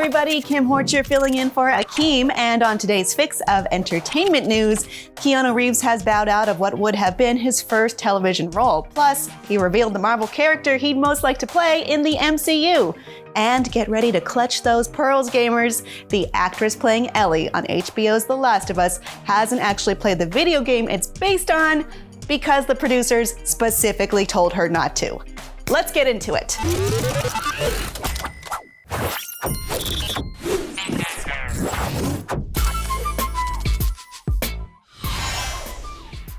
everybody, Kim Horcher filling in for Akeem, and on today's fix of entertainment news, Keanu Reeves has bowed out of what would have been his first television role. Plus, he revealed the Marvel character he'd most like to play in the MCU. And get ready to clutch those pearls, gamers. The actress playing Ellie on HBO's The Last of Us hasn't actually played the video game it's based on because the producers specifically told her not to. Let's get into it.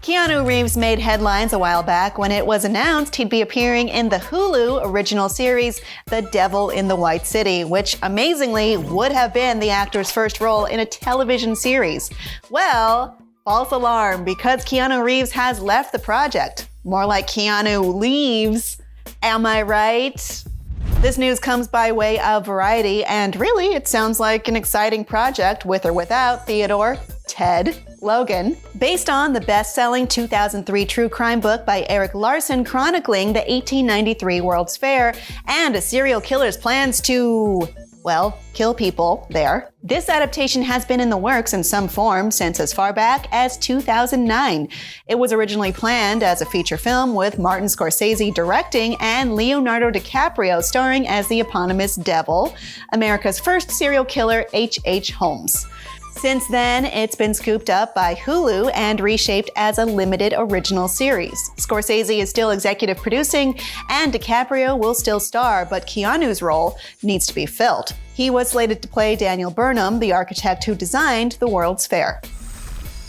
Keanu Reeves made headlines a while back when it was announced he'd be appearing in the Hulu original series, The Devil in the White City, which amazingly would have been the actor's first role in a television series. Well, false alarm, because Keanu Reeves has left the project. More like Keanu Leaves. Am I right? This news comes by way of Variety, and really, it sounds like an exciting project with or without Theodore Ted Logan, based on the best-selling 2003 true crime book by Erik Larson chronicling the 1893 World's Fair and a serial killer's plans to, well, kill people there. This adaptation has been in the works in some form since as far back as 2009. It was originally planned as a feature film with Martin Scorsese directing and Leonardo DiCaprio starring as the eponymous Devil, America's first serial killer H.H. Holmes. Since then, it's been scooped up by Hulu and reshaped as a limited original series. Scorsese is still executive producing, and DiCaprio will still star, but Keanu's role needs to be filled. He was slated to play Daniel Burnham, the architect who designed the World's Fair.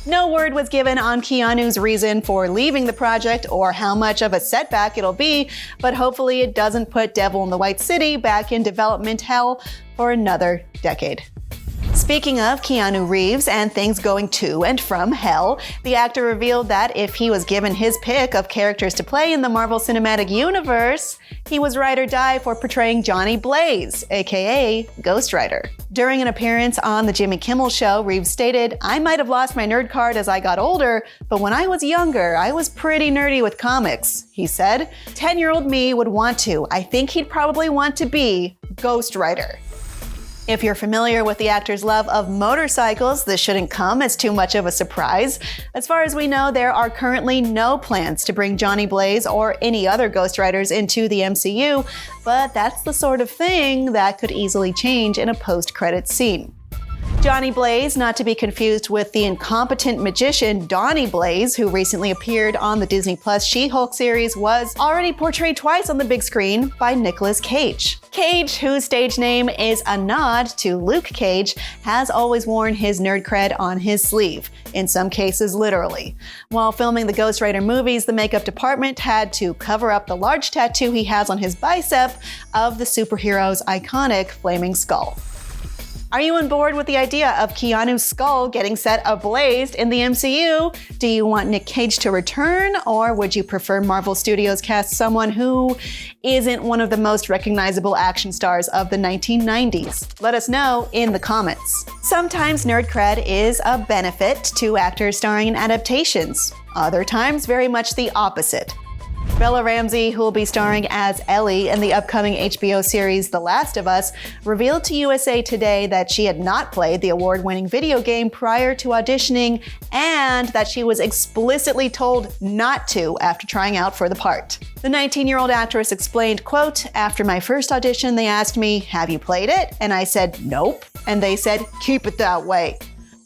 No word was given on Keanu's reason for leaving the project or how much of a setback it'll be, but hopefully it doesn't put Devil in the White City back in development hell for another decade. Speaking of Keanu Reeves and things going to and from hell, the actor revealed that if he was given his pick of characters to play in the Marvel Cinematic Universe, he was ride or die for portraying Johnny Blaze, aka Ghost Rider. During an appearance on the Jimmy Kimmel show, Reeves stated, "I might have lost my nerd card as I got older, but when I was younger, I was pretty nerdy with comics." He said, 10-year-old me would want to. I think he'd probably want to be Ghost Rider. If you're familiar with the actor's love of motorcycles, this shouldn't come as too much of a surprise. As far as we know, there are currently no plans to bring Johnny Blaze or any other Ghost Riders into the MCU, but that's the sort of thing that could easily change in a post-credits scene. Johnny Blaze, not to be confused with the incompetent magician Donnie Blaze, who recently appeared on the Disney Plus She-Hulk series, was already portrayed twice on the big screen by Nicolas Cage. Cage, whose stage name is a nod to Luke Cage, has always worn his nerd cred on his sleeve, in some cases literally. While filming the Ghost Rider movies, the makeup department had to cover up the large tattoo he has on his bicep of the superhero's iconic flaming skull. Are you on board with the idea of Keanu's skull getting set ablaze in the MCU? Do you want Nick Cage to return, or would you prefer Marvel Studios cast someone who isn't one of the most recognizable action stars of the 1990s? Let us know in the comments. Sometimes nerd cred is a benefit to actors starring in adaptations. Other times, very much the opposite. Bella Ramsey, who will be starring as Ellie in the upcoming HBO series The Last of Us, revealed to USA Today that she had not played the award-winning video game prior to auditioning and that she was explicitly told not to after trying out for the part. The 19-year-old actress explained, quote, "After my first audition, they asked me, 'Have you played it?' And I said, 'Nope.' And they said, 'Keep it that way.'"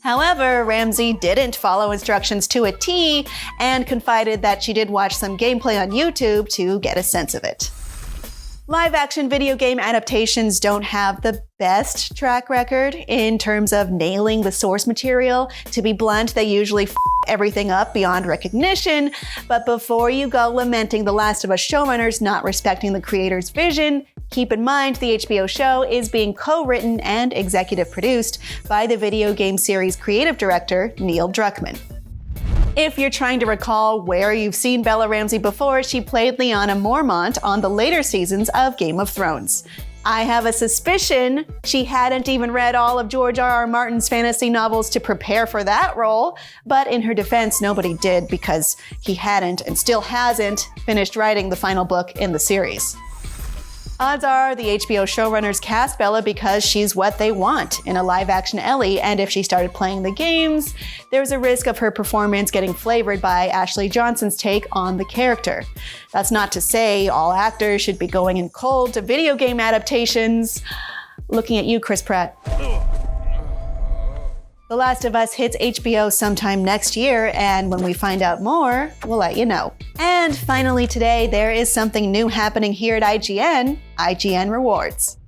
However, Ramsey didn't follow instructions to a T and confided that she did watch some gameplay on YouTube to get a sense of it. Live-action video game adaptations don't have the best track record in terms of nailing the source material. To be blunt, they usually f everything up beyond recognition. But before you go lamenting The Last of Us showrunners not respecting the creator's vision, keep in mind the HBO show is being co-written and executive produced by the video game series creative director Neil Druckmann. If you're trying to recall where you've seen Bella Ramsey before, she played Lyanna Mormont on the later seasons of Game of Thrones. I have a suspicion she hadn't even read all of George R.R. Martin's fantasy novels to prepare for that role, but in her defense, nobody did because he hadn't and still hasn't finished writing the final book in the series. Odds are the HBO showrunners cast Bella because she's what they want in a live-action Ellie, and if she started playing the games, there's a risk of her performance getting flavored by Ashley Johnson's take on the character. That's not to say all actors should be going in cold to video game adaptations. Looking at you, Chris Pratt. The Last of Us hits HBO sometime next year, and when we find out more, we'll let you know. And finally today, there is something new happening here at IGN, IGN Rewards.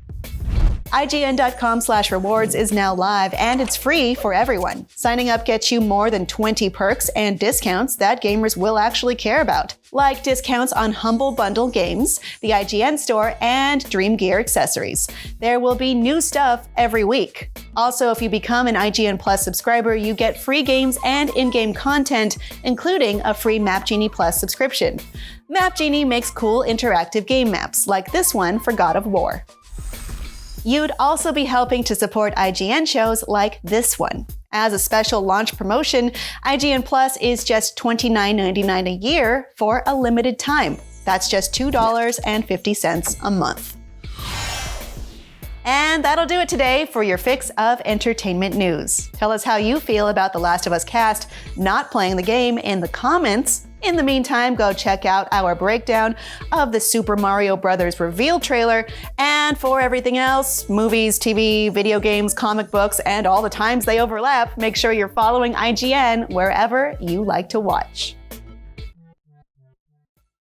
IGN.com/rewards is now live and it's free for everyone. Signing up gets you more than 20 perks and discounts that gamers will actually care about, like discounts on Humble Bundle games, the IGN store, and Dream Gear accessories. There will be new stuff every week. Also, if you become an IGN Plus subscriber, you get free games and in-game content, including a free Map Genie Plus subscription. Map Genie makes cool interactive game maps, like this one for God of War. You'd also be helping to support IGN shows like this one. As a special launch promotion, IGN Plus is just $29.99 a year for a limited time. That's just $2.50 a month. And that'll do it today for your fix of entertainment news. Tell us how you feel about The Last of Us cast not playing the game in the comments. In the meantime, go check out our breakdown of the Super Mario Bros. Reveal trailer. And for everything else, movies, TV, video games, comic books, and all the times they overlap, make sure you're following IGN wherever you like to watch.